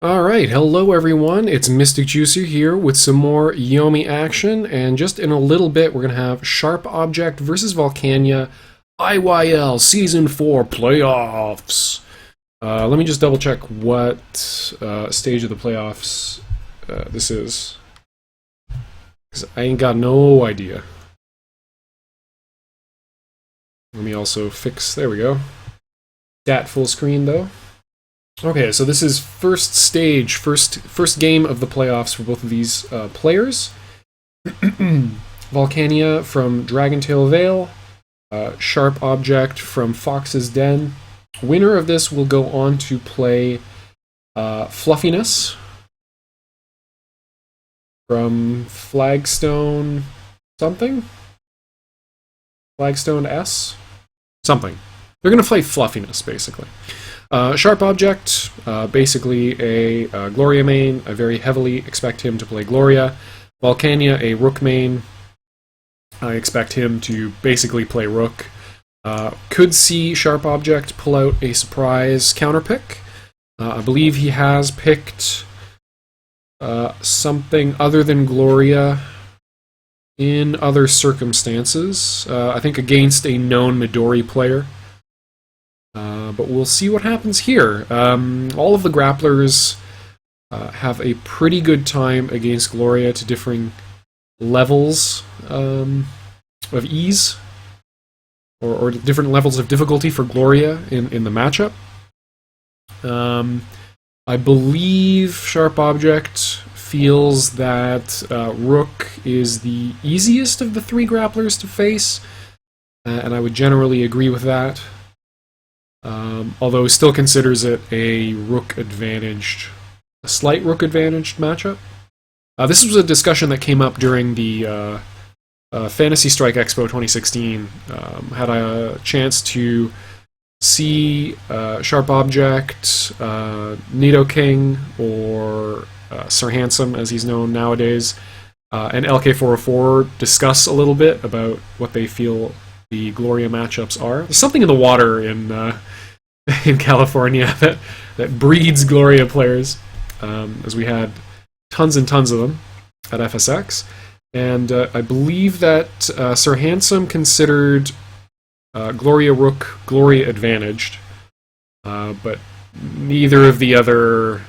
Alright, hello everyone, it's Mystic Juicer here with some more Yomi action, and just in a little bit we're going to have Sharp Object versus Volcanya IYL Season 4 Playoffs. Let me just double check what stage of the playoffs this is, because I ain't got no idea. Let me also fix, there we go. Dat full screen though. Okay, so this is first stage, first game of the playoffs for both of these players. Volcanya from Dragontail Vale, Sharp Object from Fox's Den. Winner of this will go on to play Fluffiness from Flagstone something? Flagstone S? Something. They're going to play Fluffiness, basically. Sharp Object, basically a Gloria main. I very heavily expect him to play Gloria. Volcanya, a Rook main. I expect him to basically play Rook. Could see Sharp Object pull out a surprise counterpick. I believe he has picked something other than Gloria in other circumstances. I think against a known Midori player. But we'll see what happens here. All of the grapplers have a pretty good time against Gloria to differing levels of ease, or different levels of difficulty for Gloria in the matchup. I believe Sharp Object feels that Rook is the easiest of the three grapplers to face, and I would generally agree with that. Although he still considers it a slight Rook advantaged matchup. This was a discussion that came up during the Fantasy Strike Expo 2016. Had a chance to see Sharp Object, Nidoking, or Sir Handsome, as he's known nowadays, and LK404 discuss a little bit about what they feel the Gloria matchups are. There's something in the water in California that breeds Gloria players, as we had tons and tons of them at FSX, and I believe that Sir Handsome considered Gloria Rook Gloria advantaged, but neither of the other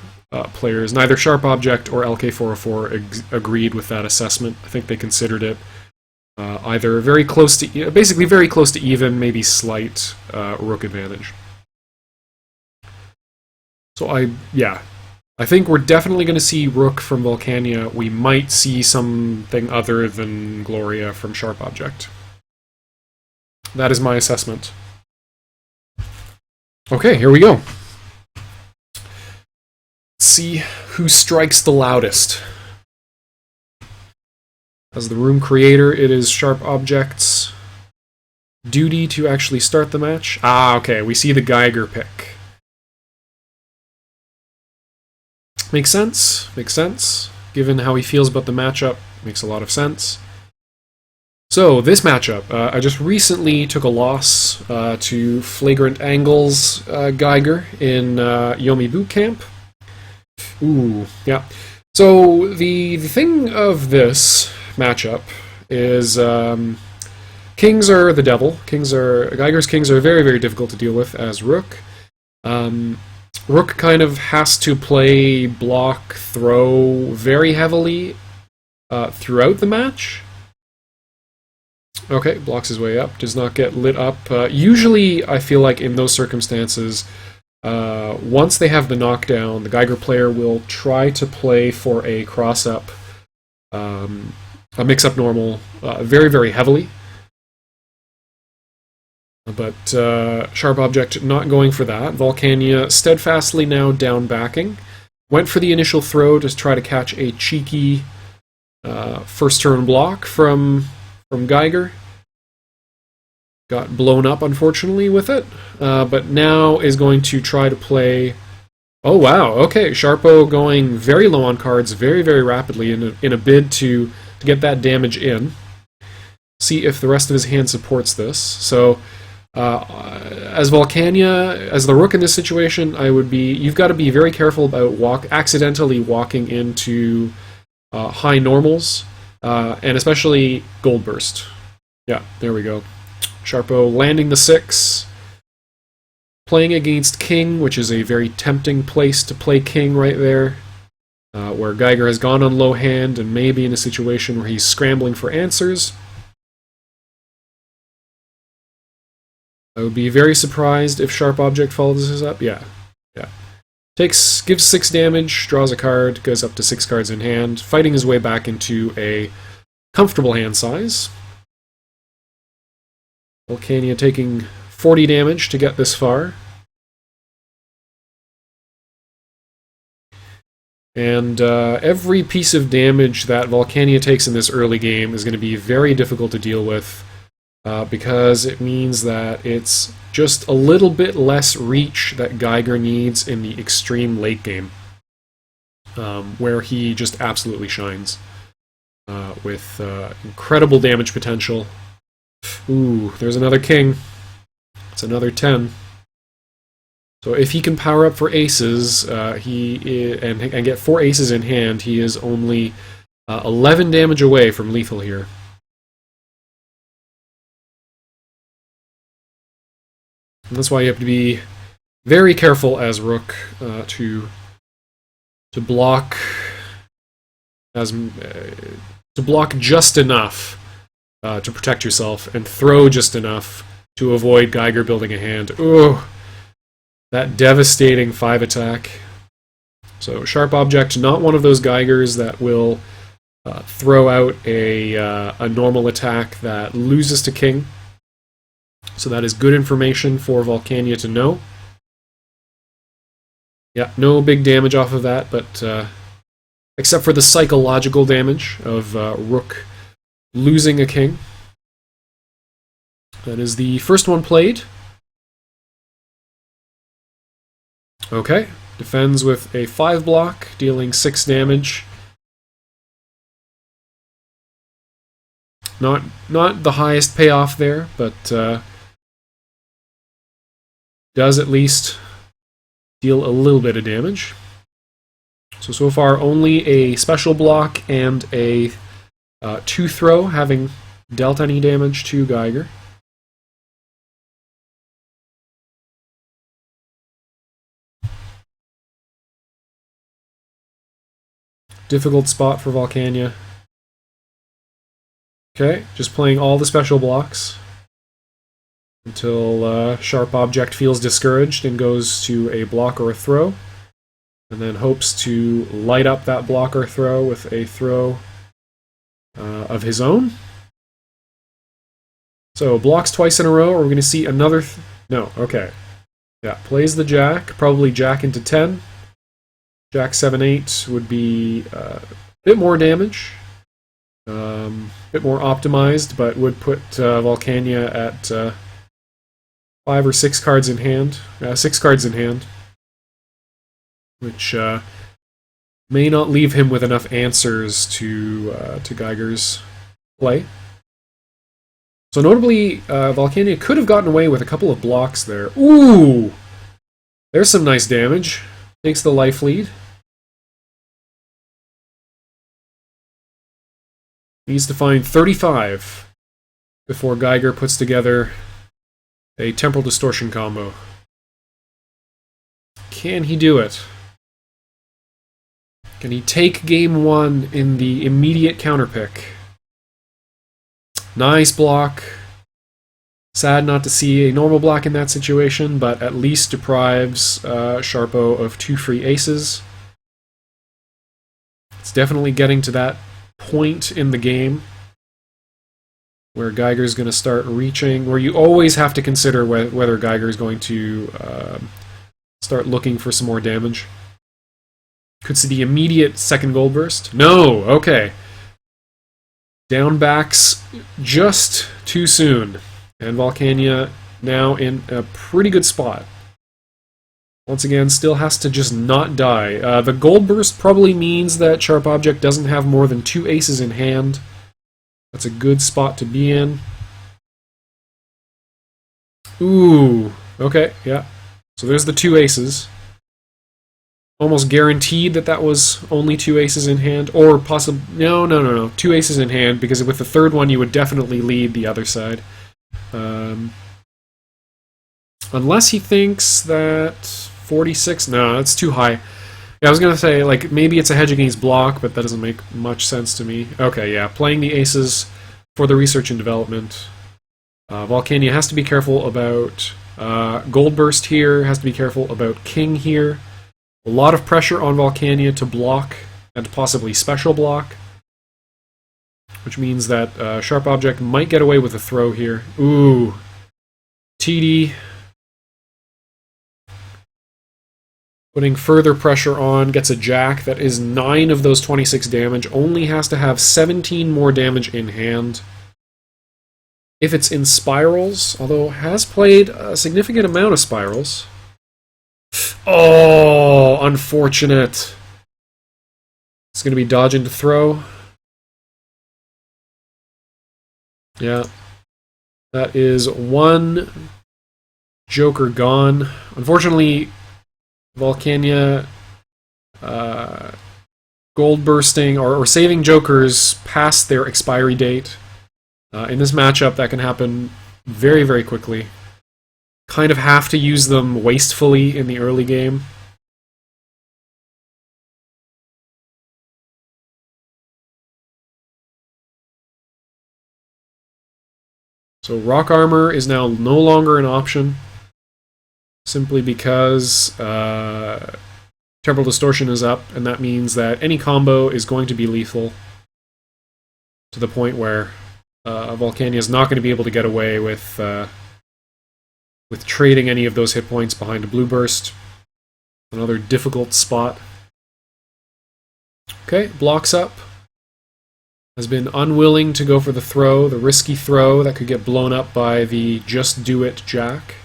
players, neither Sharp Object or LK404, agreed with that assessment. I think they considered it either very close to, basically very close to even, maybe slight Rook advantage. So I think we're definitely going to see Rook from Volcanya. We might see something other than Gloria from Sharp Object. That is my assessment. Okay, here we go. Let's see who strikes the loudest. As the room creator, it is Sharp Object's duty to actually start the match. Okay, we see the Geiger pick. Makes sense. Given how he feels about the matchup, makes a lot of sense. So, this matchup, I just recently took a loss to Flagrant Angle's Geiger in Yomi Boot Camp. Ooh, yeah. So, the thing of this matchup is Kings are the devil. Geiger's Kings are very, very difficult to deal with as Rook. Rook kind of has to play block, throw very heavily throughout the match. Okay, blocks his way up, does not get lit up. Usually, I feel like in those circumstances, once they have the knockdown, the Geiger player will try to play for a cross-up, a mix-up normal, very, very heavily. But Sharp Object not going for that. Volcanya steadfastly now down backing. Went for the initial throw to try to catch a cheeky first turn block from Geiger. Got blown up, unfortunately, with it. But now is going to try to play... Oh, wow. Okay, Sharpo going very low on cards very, very rapidly in a bid to get that damage in. See if the rest of his hand supports this. So... As Volcanya, as the rook in this situation, you've got to be very careful about accidentally walking into high normals, and especially gold burst. Yeah, there we go. Sharpo landing the 6, playing against king, which is a very tempting place to play king right there, where Geiger has gone on low hand and may be in a situation where he's scrambling for answers. I would be very surprised if Sharp Object follows this up. Yeah. Gives 6 damage, draws a card, goes up to 6 cards in hand, fighting his way back into a comfortable hand size. Volcanya taking 40 damage to get this far. And every piece of damage that Volcanya takes in this early game is going to be very difficult to deal with, because it means that it's just a little bit less reach that Geiger needs in the extreme late game, where he just absolutely shines with incredible damage potential. Ooh, there's another king. It's another 10. So if he can power up for aces, and get 4 aces in hand, he is only 11 damage away from lethal here. And that's why you have to be very careful as rook to block just enough to protect yourself, and throw just enough to avoid Geiger building a hand. Ooh, that devastating 5 attack. So Sharp Object, not one of those Geigers that will throw out a normal attack that loses to king. So that is good information for Volcanya to know. Yeah, no big damage off of that, but except for the psychological damage of rook losing a king. That is the first one played. Okay, defends with a 5 block, dealing 6 damage. Not the highest payoff there, but does at least deal a little bit of damage. So far only a special block and a 2 throw having dealt any damage to Geiger. Difficult spot for Volcanya. Okay, just playing all the special blocks until Sharp Object feels discouraged and goes to a block or a throw, and then hopes to light up that block or throw with a throw of his own. So blocks twice in a row, or we're going to see another... No, okay. Yeah, plays the jack, probably jack into 10. Jack 7-8 would be a bit more damage, a bit more optimized, but would put Volcanya at 5 or 6 cards in hand. 6 cards in hand, which may not leave him with enough answers to Geiger's play. So notably, Volcanya could have gotten away with a couple of blocks there. Ooh! There's some nice damage. Takes the life lead. Needs to find 35 before Geiger puts together a temporal distortion combo. Can he do it? Can he take game 1 in the immediate counterpick? Nice block. Sad not to see a normal block in that situation, but at least deprives Sharpo of 2 free aces. It's definitely getting to that point in the game where Geiger's going to start reaching, where you always have to consider whether Geiger's going to start looking for some more damage. Could see the immediate second gold burst. No! Okay. Down backs just too soon. And Volcanya now in a pretty good spot. Once again, still has to just not die. The gold burst probably means that Sharp Object doesn't have more than 2 aces in hand. That's a good spot to be in. Ooh, okay, yeah. So there's the two aces. Almost guaranteed that that was only two aces in hand, or possibly no, two aces in hand, because with the third one you would definitely lead the other side. Unless he thinks that 46, no, that's too high. Yeah, I was gonna say, like, maybe it's a hedge against block, but that doesn't make much sense to me. Okay, yeah, playing the aces for the research and development. Volcanya has to be careful about Gold Burst here, has to be careful about King here. A lot of pressure on Volcanya to block, and possibly special block. Which means that Sharp Object might get away with a throw here. Ooh. TD. Putting further pressure on, gets a jack. That is 9 of those 26 damage. Only has to have 17 more damage in hand. If it's in spirals, although has played a significant amount of spirals. Oh, unfortunate. It's going to be dodging to throw. Yeah. That is one joker gone. Unfortunately, Volcanya gold bursting or saving jokers past their expiry date. In this matchup, that can happen very, very quickly. Kind of have to use them wastefully in the early game. So rock armor is now no longer an option, simply because temporal distortion is up, and that means that any combo is going to be lethal to the point where Volcanya is not going to be able to get away with trading any of those hit points behind a blue burst. Another difficult spot. Okay, blocks up. Has been unwilling to go for the throw, the risky throw that could get blown up by the just do it jack.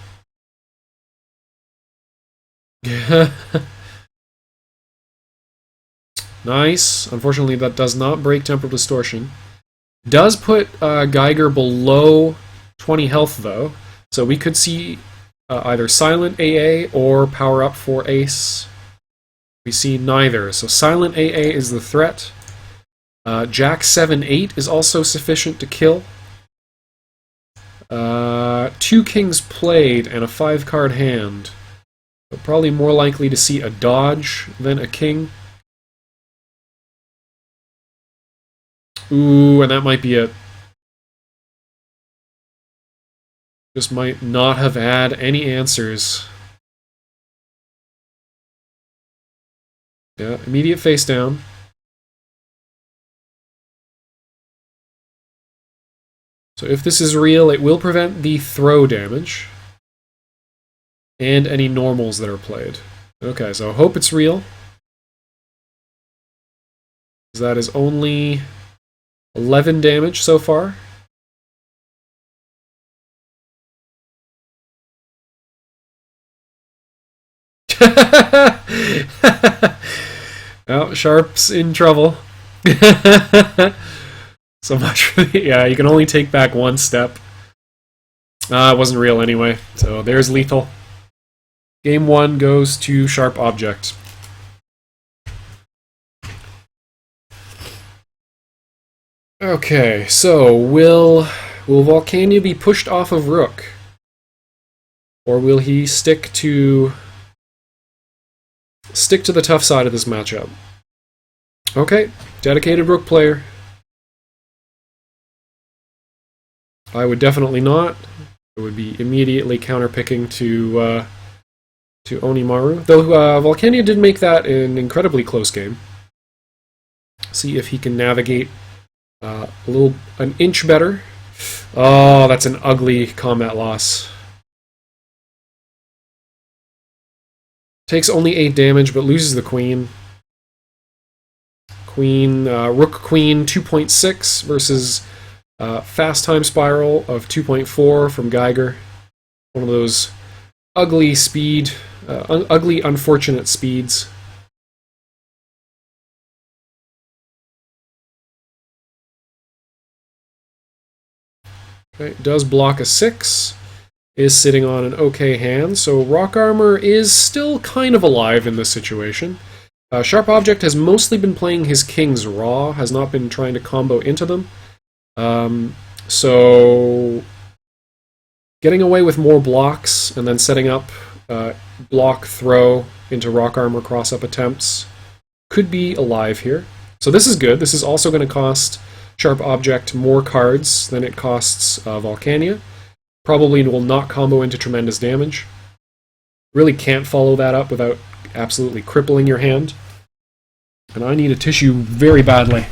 Nice. Unfortunately, that does not break temporal distortion. Does put Geiger below 20 health, though. So we could see either silent AA or power up for ace. We see neither. So silent AA is the threat. Jack 7-8 is also sufficient to kill. 2 kings played and a 5-card hand. But probably more likely to see a dodge than a king. Ooh, and that might be it. Just might not have had any answers. Yeah, immediate face down. So if this is real, it will prevent the throw damage. And any normals that are played. Okay, so I hope it's real. That is only 11 damage so far. Oh, Sharp's in trouble. So much for the, yeah, you can only take back one step. It wasn't real anyway, so there's lethal. Game 1 goes to Sharp Object. Okay, so will Volcanya be pushed off of Rook? Or will he stick to the tough side of this matchup? Okay, dedicated Rook player. I would definitely not. It would be immediately counterpicking to Onimaru. Though Volcanya did make that an incredibly close game. See if he can navigate an inch better. Oh, that's an ugly combat loss. Takes only 8 damage, but loses the queen. Rook Queen 2.6 versus Fast Time Spiral of 2.4 from Geiger. One of those ugly ugly unfortunate speeds. Okay, does block a 6. is sitting on an okay hand, so Rock Armor is still kind of alive in this situation. Sharp Object has mostly been playing his kings raw, has not been trying to combo into them. So getting away with more blocks and then setting up block throw into Rock Armor cross-up attempts could be alive here. So this is good. This is also going to cost Sharp Object more cards than it costs Volcanya. Probably will not combo into tremendous damage. Really can't follow that up without absolutely crippling your hand. And I need a tissue very badly.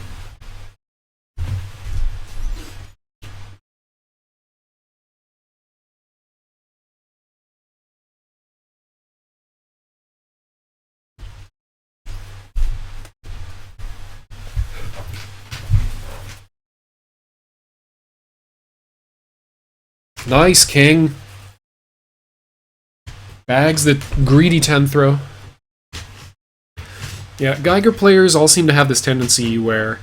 Nice, King. Bags the greedy 10 throw. Yeah, Geiger players all seem to have this tendency where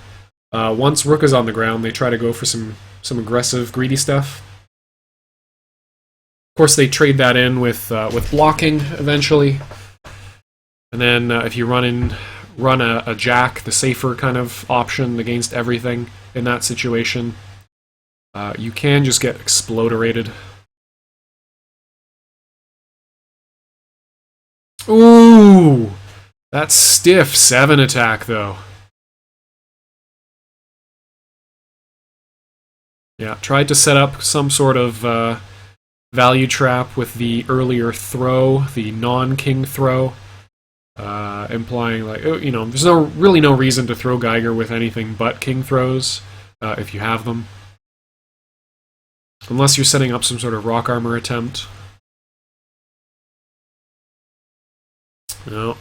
once Rook is on the ground, they try to go for some aggressive, greedy stuff. Of course, they trade that in with blocking eventually, and then if you run a Jack, the safer kind of option against everything in that situation, you can just get exploderated. Ooh! That stiff 7 attack, though. Yeah, tried to set up some sort of value trap with the earlier throw, the non-king throw, implying like, you know, there's really no reason to throw Geiger with anything but king throws if you have them. Unless you're setting up some sort of Rock Armor attempt. No.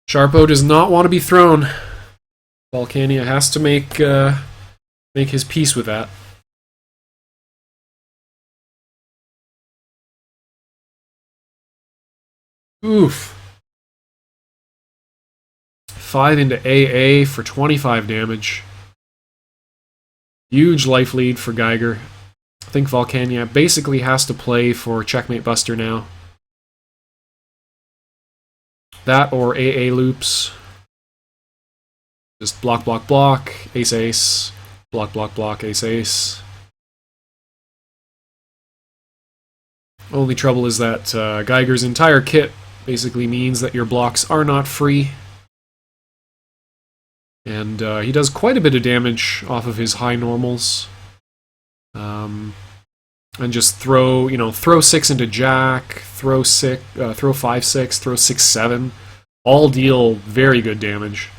Sharpo does not want to be thrown. Volcanya has to make his peace with that. Oof. 5 into AA for 25 damage. Huge life lead for Geiger. I think Volcanya basically has to play for Checkmate Buster now. That or AA loops. Just block, block, block, ace, ace. Block, block, block, ace, ace. Only trouble is that Geiger's entire kit basically means that your blocks are not free. And he does quite a bit of damage off of his high normals. And just throw 6 into Jack, throw 5, 6, throw 6, 7. All deal very good damage.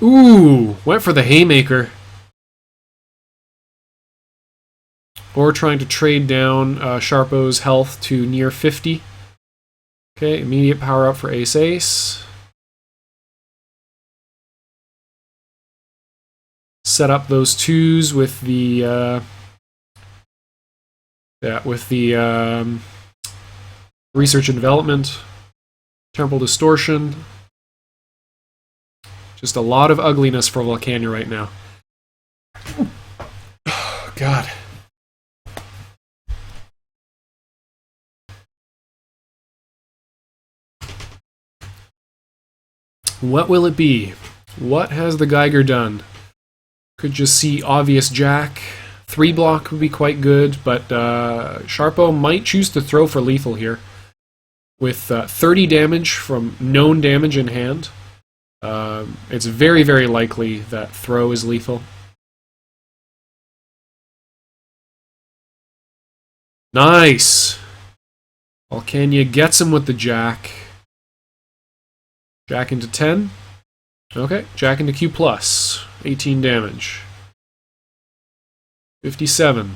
Ooh, went for the haymaker. Or trying to trade down Sharpo's health to near 50. Okay, immediate power up for ace ace. Set up those twos with the research and development, temporal distortion. Just a lot of ugliness for Volcanya right now. Oh, God. What will it be? What has the Geiger done? Could just see obvious Jack. 3 block would be quite good, but Sharpo might choose to throw for lethal here. With 30 damage from known damage in hand, it's very, very likely that throw is lethal. Nice! Volcanya gets him with the Jack. Jack into 10. Okay, Jack into Q+. 18 damage. 57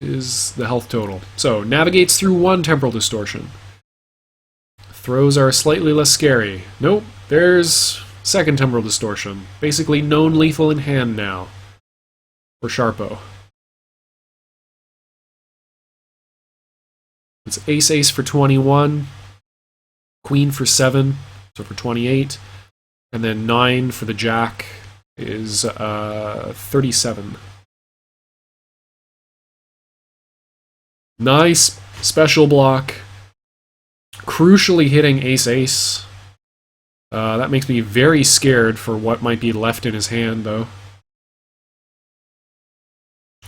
is the health total. So, navigates through 1 temporal distortion. Throws are slightly less scary. Nope, there's 2nd temporal distortion. Basically known lethal in hand now. For Sharpo. It's ace-ace for 21. Queen for 7. So for 28. And then 9 for the jack is 37. Nice special block. Crucially hitting ace-ace. That makes me very scared for what might be left in his hand, though.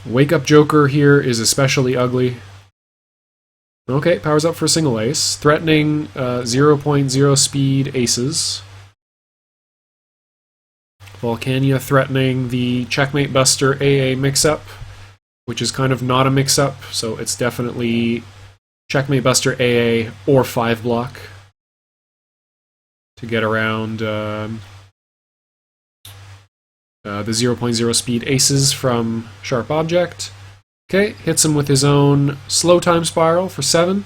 Wake-up joker here is especially ugly. Okay, powers up for a single ace. Threatening 0.0 speed aces. Volcanya threatening the Checkmate Buster AA mix-up, which is kind of not a mix-up, so it's definitely Checkmate Buster AA or 5 block to get around the 0.0 speed aces from Sharp Object. Okay, hits him with his own slow time spiral for 7.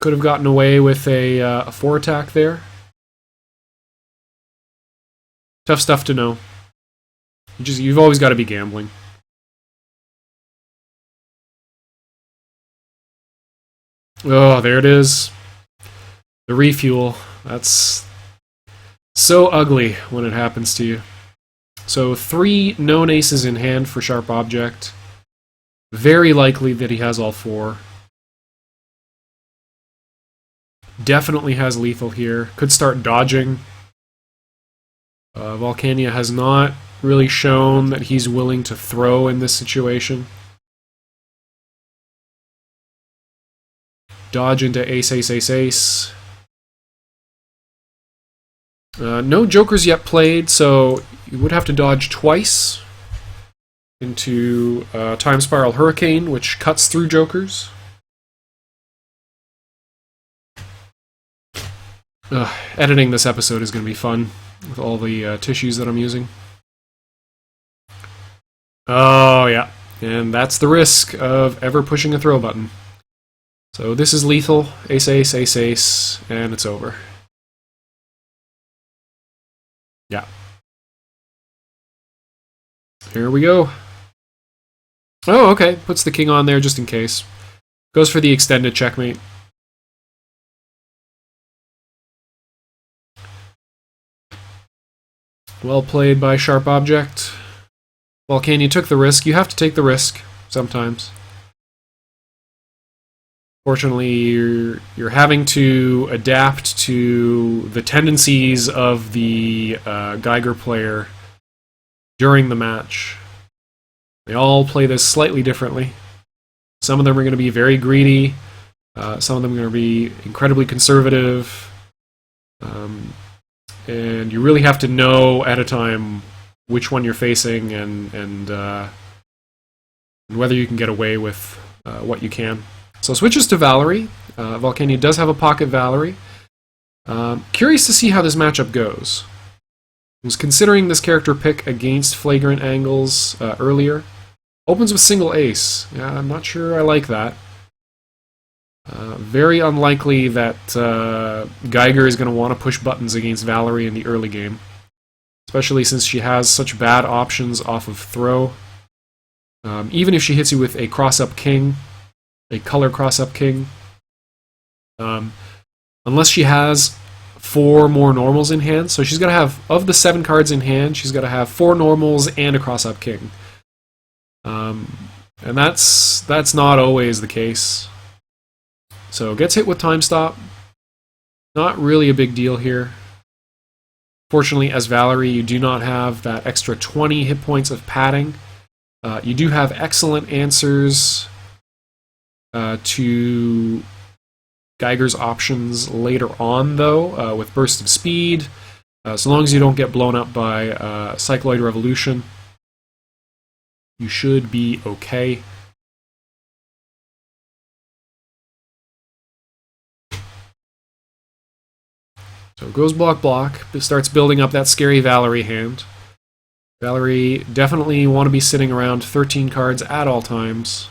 Could have gotten away with a 4 attack there. Tough stuff to know. You've always got to be gambling. Oh, there it is. The refuel. That's so ugly when it happens to you. So 3 known aces in hand for Sharp Object. Very likely that he has all 4. Definitely has lethal here. Could start dodging. Volcanya has not really shown that he's willing to throw in this situation. Dodge into ace, ace, ace, ace. No jokers yet played, so you would have to dodge twice into Time Spiral Hurricane, which cuts through jokers. Editing this episode is going to be fun with all the tissues that I'm using. Oh, yeah. And that's the risk of ever pushing a throw button. So this is lethal. Ace, ace, ace, ace, and it's over. Yeah. Here we go. Oh, okay. Puts the king on there just in case. Goes for the extended checkmate. Well played by Sharp Object. Volcanya took the risk. You have to take the risk sometimes. Fortunately, you're having to adapt to the tendencies of the Geiger player during the match. They all play this slightly differently. Some of them are going to be very greedy. Some of them are going to be incredibly conservative. And you really have to know at a time which one you're facing and whether you can get away with what you can. So switches to Valerie. Volcanya does have a pocket Valerie. Curious to see how this matchup goes. I was considering this character pick against Flagrant Angles earlier. Opens with single ace. Yeah, I'm not sure I like that. Very unlikely that Geiger is going to want to push buttons against Valerie in the early game. Especially since she has such bad options off of throw. Even if she hits you with a cross-up king, a color cross-up king, unless she has 4 more normals in hand, so she's got to have, of the 7 cards in hand, she's got to have 4 normals and a cross-up king. And that's not always the case. So gets hit with time stop. Not really a big deal here. Fortunately, as Valerie, you do not have that extra 20 hit points of padding. You do have excellent answers to Geiger's options later on, though, with Burst of Speed. So long as you don't get blown up by Cycloid Revolution, you should be okay. So it goes block, block. It starts building up that scary Valerie hand. Valerie definitely want to be sitting around 13 cards at all times.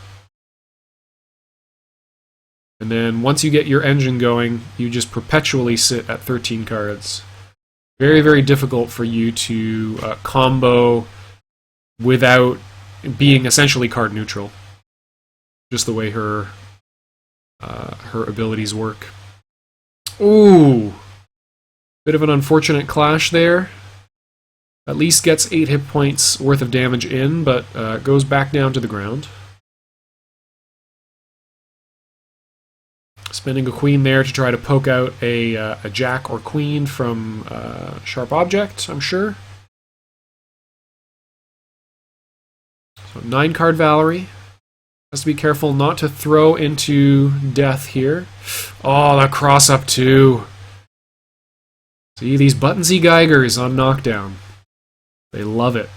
And then once you get your engine going, you just perpetually sit at 13 cards. Very, very difficult for you to combo without being essentially card neutral. Just the way her abilities work. Ooh! Bit of an unfortunate clash there. At least gets 8 hit points worth of damage in, but goes back down to the ground. Spending a queen there to try to poke out a jack or queen from sharp object, I'm sure. So 9-card Valerie. Has to be careful not to throw into death here. Oh, that cross up too. See, these buttonsy Geigers on knockdown. They love it.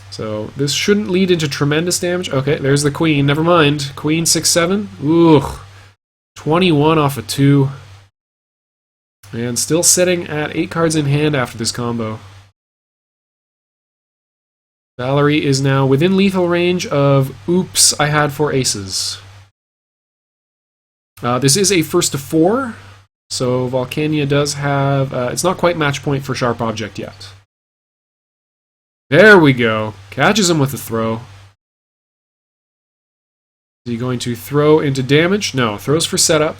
So this shouldn't lead into tremendous damage. Okay, there's the queen. Never mind. Queen 6-7. Ooh. 21 off of 2. And still sitting at 8 cards in hand after this combo. Valerie is now within lethal range of oops, I had 4 aces. This is a first to 4. So Volcanya does have... it's not quite match point for sharp object yet. There we go. Catches him with a throw. Is he going to throw into damage? No, throws for setup.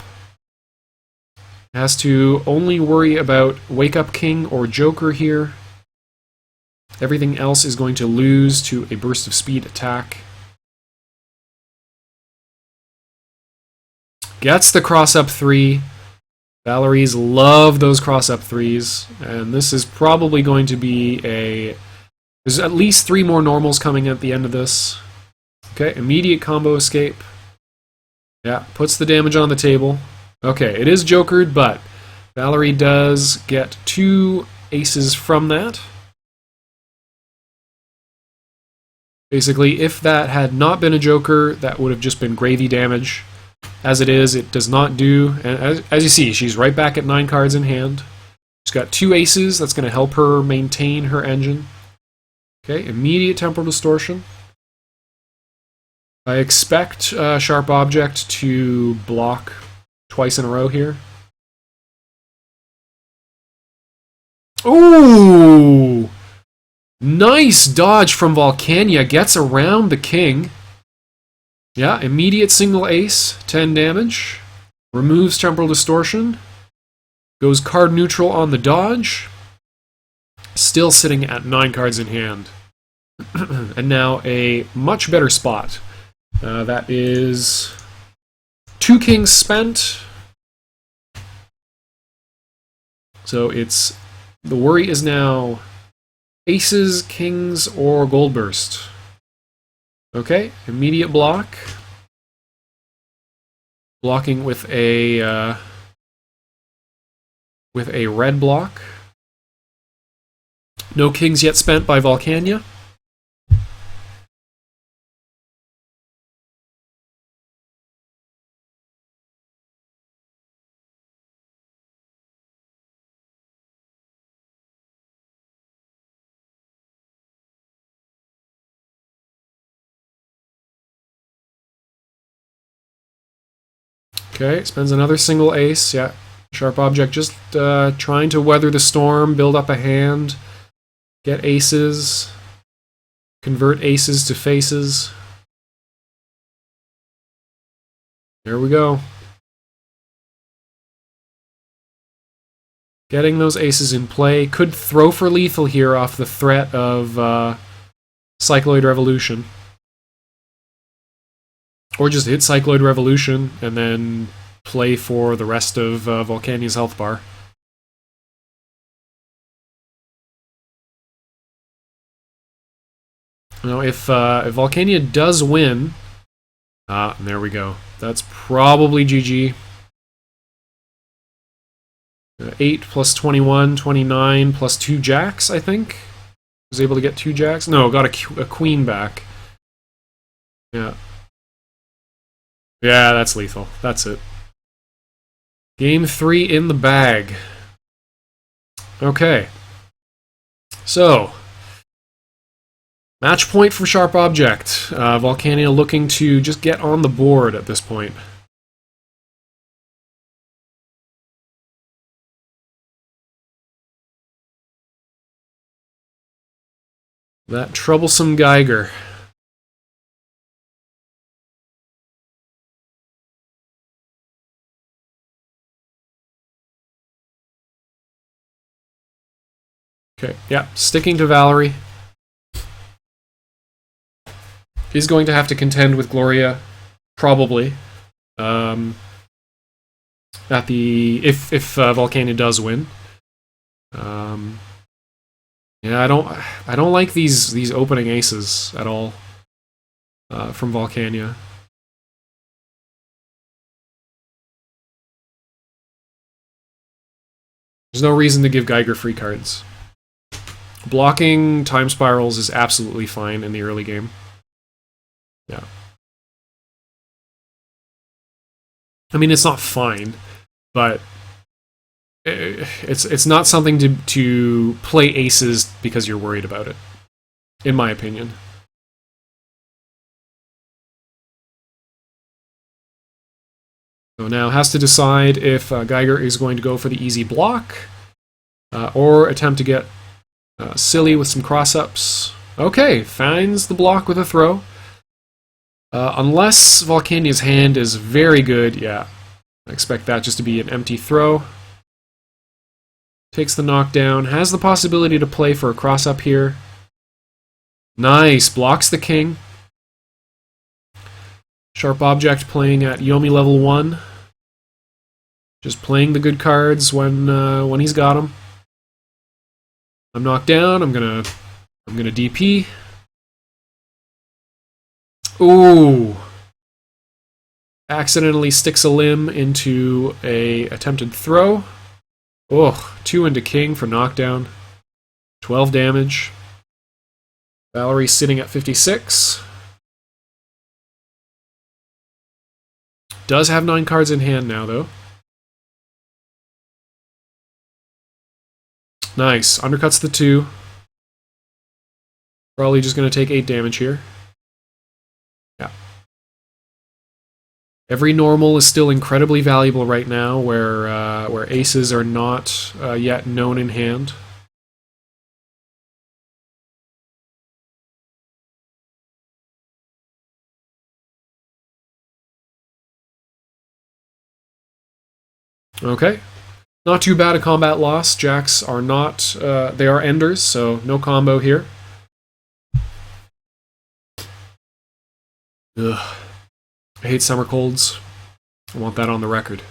Has to only worry about Wake Up King or Joker here. Everything else is going to lose to a burst of speed attack. Gets the cross-up 3. Valerie's love those cross-up 3s. And this is probably going to be a... There's at least 3 more normals coming at the end of this. Okay, immediate combo escape. Yeah, puts the damage on the table. Okay, it is jokered, but Valerie does get 2 aces from that. Basically, if that had not been a joker, that would have just been gravy damage. As it is, it does not do. And as you see, she's right back at 9 cards in hand. She's got 2 aces. That's going to help her maintain her engine. Okay, immediate temporal distortion. I expect sharp object to block twice in a row here. Ooh! Nice dodge from Volcanya. Gets around the king. Yeah, immediate single ace, 10 damage. Removes temporal distortion. Goes card neutral on the dodge. Still sitting at 9 cards in hand. And now a much better spot. That is 2 kings spent. So it's... The worry is now aces, kings, or gold burst. Okay, immediate block. Blocking with a red block. No kings yet spent by Volcanya. Okay, spends another single ace. Yeah, sharp object just trying to weather the storm, build up a hand, get aces, convert aces to faces. There we go. Getting those aces in play. Could throw for lethal here off the threat of Cycloid Revolution. Or just hit Cycloid Revolution and then play for the rest of Volcanya's health bar. Now, if Volcanya does win... there we go. That's probably GG. 8 plus 21, 29 plus 2 jacks, I think. Was able to get 2 jacks. No, got a queen back. Yeah. Yeah, that's lethal. That's it. Game 3 in the bag. Okay. So, match point for sharp object. Volcanya looking to just get on the board at this point. That troublesome Geiger. Okay, yeah, sticking to Valerie. He's going to have to contend with Gloria, probably. At the if Volcanya does win. Yeah, I don't like these opening aces at all from Volcanya. There's no reason to give Geiger free cards. Blocking time spirals is absolutely fine in the early game. Yeah. I mean, it's not fine, but it's not something to play aces because you're worried about it, in my opinion. So now has to decide if Geiger is going to go for the easy block or attempt to get silly with some cross-ups. Okay, finds the block with a throw. Unless Volcanya's hand is very good, yeah. I expect that just to be an empty throw. Takes the knockdown, has the possibility to play for a cross-up here. Nice, blocks the king. Sharp Object playing at Yomi level 1. Just playing the good cards when he's got them. I'm knocked down, I'm gonna DP. Ooh. Accidentally sticks a limb into a attempted throw. Oh, 2 into king for knockdown. 12 damage. Valerie sitting at 56. Does have 9 cards in hand now, though. Nice. Undercuts the 2. Probably just going to take 8 damage here. Yeah. Every normal is still incredibly valuable right now, where aces are not yet known in hand. Okay. Not too bad a combat loss. Jacks are not, they are enders, so no combo here. Ugh. I hate summer colds. I want that on the record.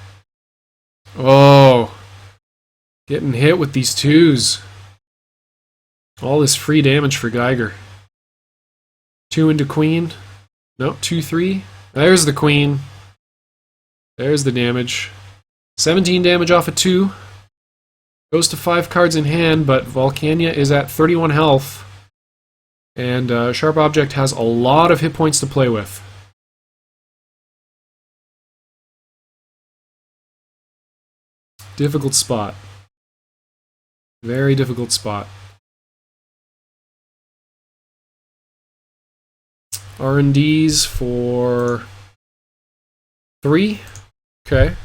Oh. Getting hit with these 2s. All this free damage for Geiger. 2 into queen. No, 2-3. There's the queen. There's the damage. 17 damage off of 2. Goes to 5 cards in hand, but Volcanya is at 31 health. And Sharp Object has a lot of hit points to play with. Difficult spot. Very difficult spot. R&Ds for 3. Okay.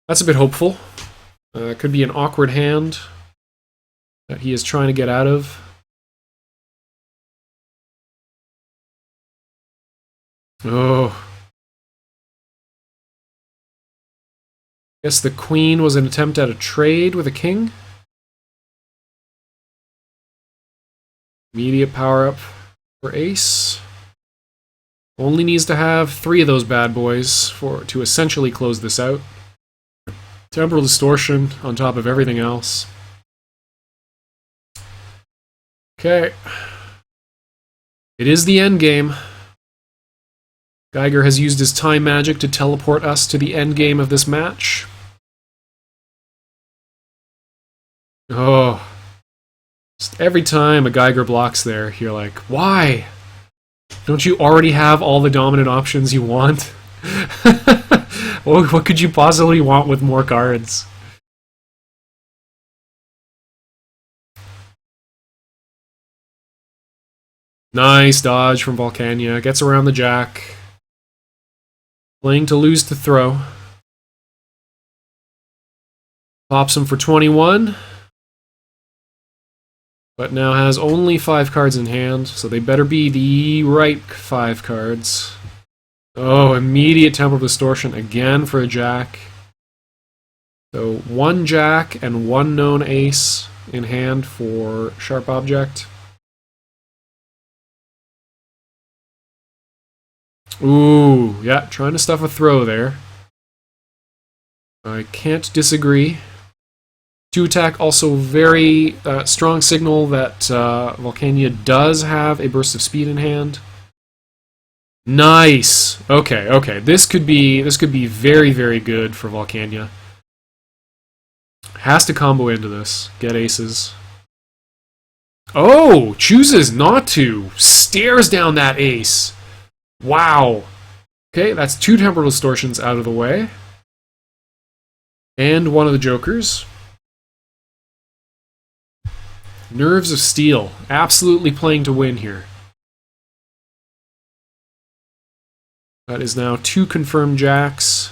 That's a bit hopeful. Could be an awkward hand that he is trying to get out of. Oh. Guess the queen was an attempt at a trade with a king. Immediate power up for ace. Only needs to have 3 of those bad boys to essentially close this out. Temporal distortion on top of everything else. Okay. It is the end game. Geiger has used his time magic to teleport us to the end game of this match. Oh. Just every time a Geiger blocks there, you're like, why? Don't you already have all the dominant options you want? What could you possibly want with more cards? Nice dodge from Volcanya. Gets around the jack. Playing to lose to throw. Pops him for 21. But now has only 5 cards in hand, so they better be the right 5 cards. Oh, immediate temporal distortion again for a jack. So 1 jack and 1 known ace. in hand for sharp object. Ooh, yeah, trying to stuff a throw there. I can't disagree. 2 attack, also very strong signal that Volcanya does have a burst of speed in hand. Nice. Okay, okay. This could be very, very good for Volcanya. Has to combo into this. Get aces. Oh, chooses not to. Stares down that ace. Wow. Okay, that's 2 temporal distortions out of the way. And one of the jokers. Nerves of Steel. Absolutely playing to win here. That is now 2 confirmed jacks.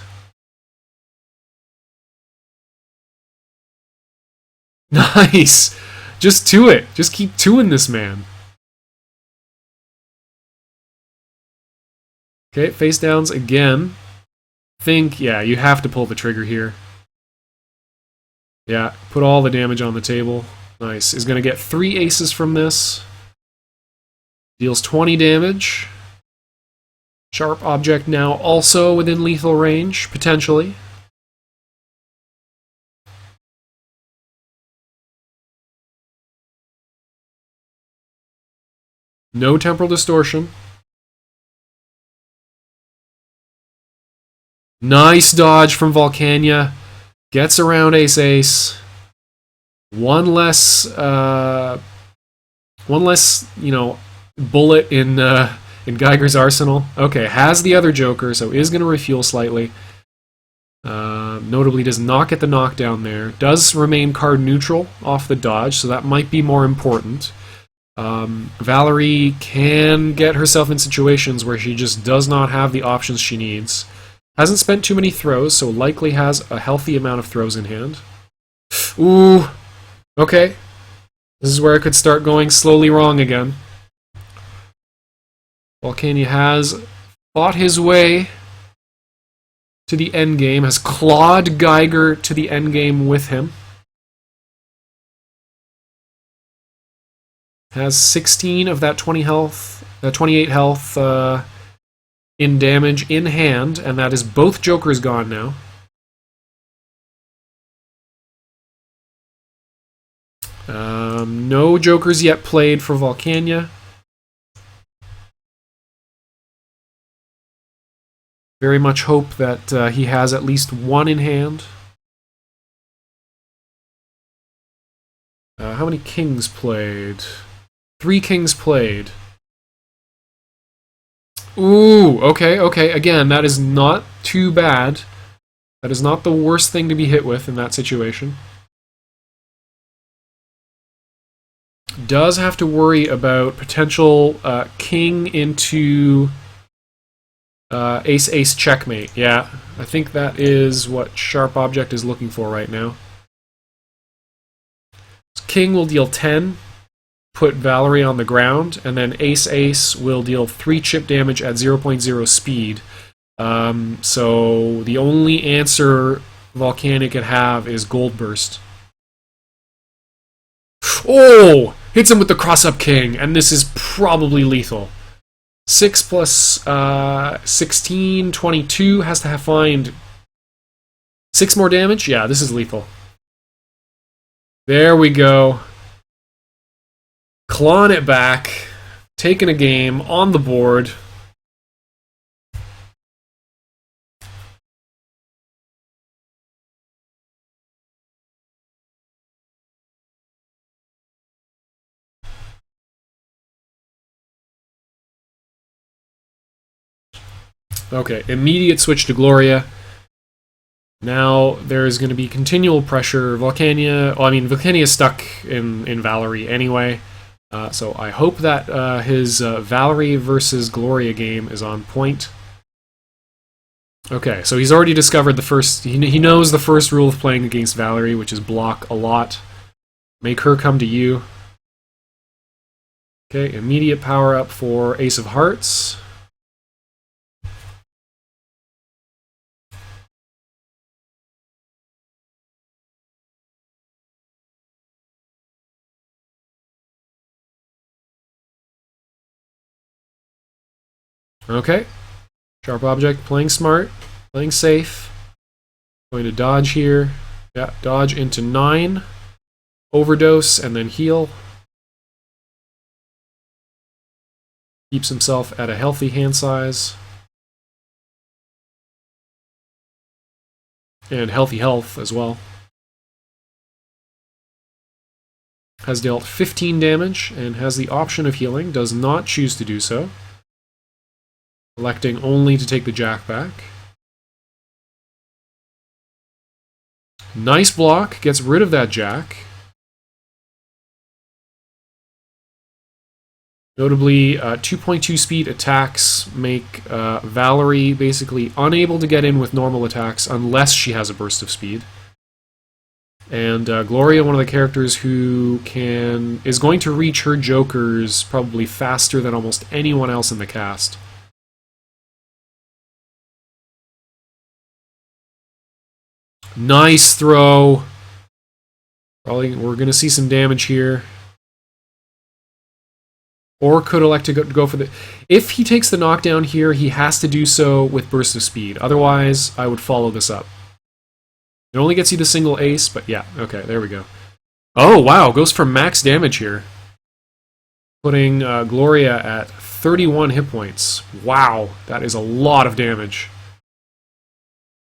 Nice! Just 2 it. Just keep 2-ing this man. Okay, face downs again. Yeah, you have to pull the trigger here. Yeah, put all the damage on the table. Nice. Is going to get 3 aces from this. Deals 20 damage. Sharp object now also within lethal range, potentially. No temporal distortion. Nice dodge from Volcanya. Gets around ace-ace. One less, bullet in Geiger's arsenal. Okay, has the other joker, so is going to refuel slightly. Notably does not get the knockdown there. Does remain card neutral off the dodge, so that might be more important. Valerie can get herself in situations where she just does not have the options she needs. Hasn't spent too many throws, so likely has a healthy amount of throws in hand. Ooh, okay. This is where it could start going slowly wrong again. Volcanya has fought his way to the endgame, has clawed Geiger to the endgame with him. Has 16 of that 28 health in damage in hand, and that is both jokers gone now. No jokers yet played for Volcanya. Very much hope that he has at least 1 in hand. How many kings played? 3 kings played. Ooh, okay, okay. Again, that is not too bad. That is not the worst thing to be hit with in that situation. Does have to worry about potential king into ace-ace checkmate. Yeah, I think that is what sharp object is looking for right now. King will deal 10, put Valerie on the ground, and then ace-ace will deal 3 chip damage at 0.0 speed. So the only answer Volcanya could have is Gold Burst. Oh! Hits him with the cross-up king, and this is probably lethal. 6 plus 16, 22, has to find 6 more damage? Yeah, this is lethal. There we go. Clawing it back, taking a game on the board. Okay, immediate switch to Gloria. Now there is going to be continual pressure. Volcanya is stuck in Valerie anyway. So I hope that his Valerie versus Gloria game is on point. Okay, so he's already discovered the first... He knows the first rule of playing against Valerie, which is block a lot. Make her come to you. Okay, immediate power up for Ace of Hearts. Okay. Sharp object, playing smart, playing safe. Going to dodge here. Yeah, dodge into 9. Overdose, and then heal. Keeps himself at a healthy hand size. And healthy health as well. Has dealt 15 damage and has the option of healing. Does not choose to do so. Electing only to take the jack back. Nice block. Gets rid of that jack. Notably, 2.2 speed attacks make Valerie basically unable to get in with normal attacks unless she has a burst of speed. And Gloria, one of the characters who is going to reach her jokers probably faster than almost anyone else in the cast. Nice throw. Probably we're going to see some damage here. Or could elect to go for the... If he takes the knockdown here, he has to do so with burst of speed. Otherwise, I would follow this up. It only gets you the single ace, but yeah, okay, there we go. Oh, wow, goes for max damage here. Putting Gloria at 31 hit points. Wow, that is a lot of damage.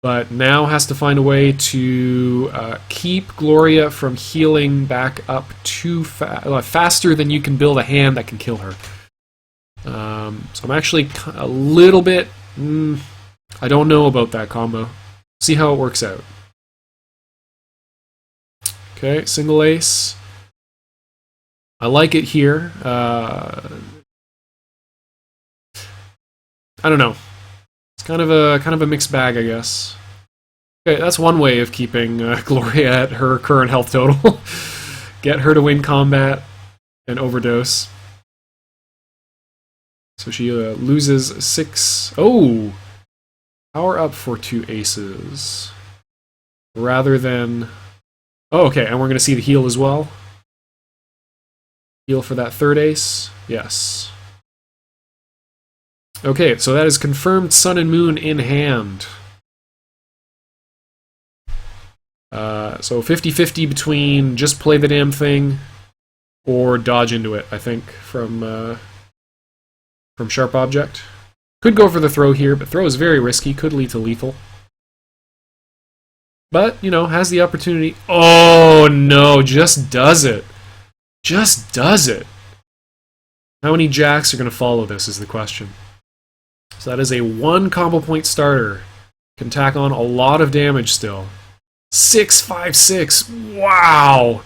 But now has to find a way to keep Gloria from healing back up too faster than you can build a hand that can kill her. So I'm actually a little bit... I don't know about that combo. See how it works out. Okay, single ace. I like it here. I don't know. It's kind of a mixed bag, I guess. Okay, that's one way of keeping Gloria at her current health total. Get her to win combat and overdose. So she loses 6. Oh! Power up for 2 aces. Rather than... Oh, okay, and we're going to see the heal as well. Heal for that 3rd ace. Yes. Okay, so that is confirmed Sun and Moon in hand. So 50-50 between just play the damn thing or dodge into it, I think, from Sharp Object. Could go for the throw here, but throw is very risky, could lead to lethal. But, you know, has the opportunity. Oh, no, just does it. Just does it. How many jacks are going to follow this is the question. So that is a 1 combo point starter. Can tack on a lot of damage still. 656. Wow.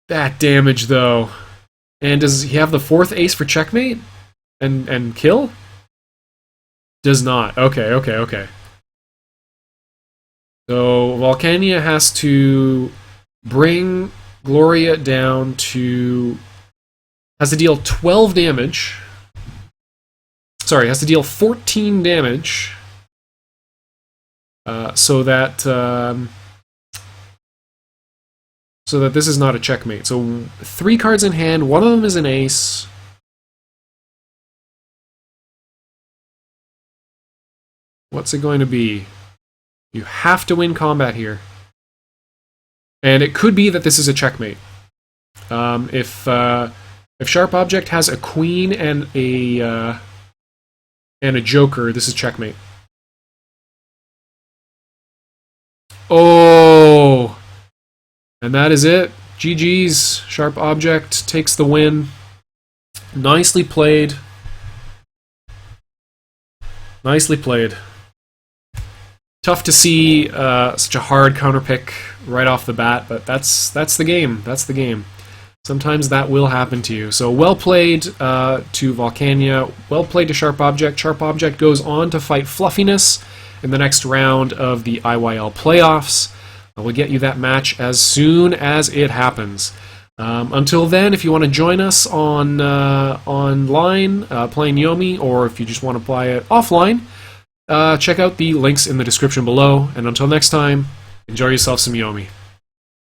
That damage, though. And does he have the 4th ace for checkmate? And kill? Does not. Okay. So Volcanya has to bring Gloria down to... Has to deal 12 damage. Sorry, has to deal 14 damage. So that this is not a checkmate. So 3 cards in hand, one of them is an ace. What's it going to be? You have to win combat here. And it could be that this is a checkmate. If Sharp Object has a queen and a joker, this is checkmate. Oh! And that is it. GG's. Sharp Object takes the win. Nicely played. Nicely played. Tough to see such a hard counterpick right off the bat, but that's the game. That's the game. Sometimes that will happen to you. So well played to Volcanya. Well played to Sharp Object. Sharp Object goes on to fight Fluffiness in the next round of the IYL playoffs. We'll get you that match as soon as it happens. Until then, if you want to join us on online playing Yomi, or if you just want to play it offline, check out the links in the description below. And until next time, enjoy yourself some Yomi.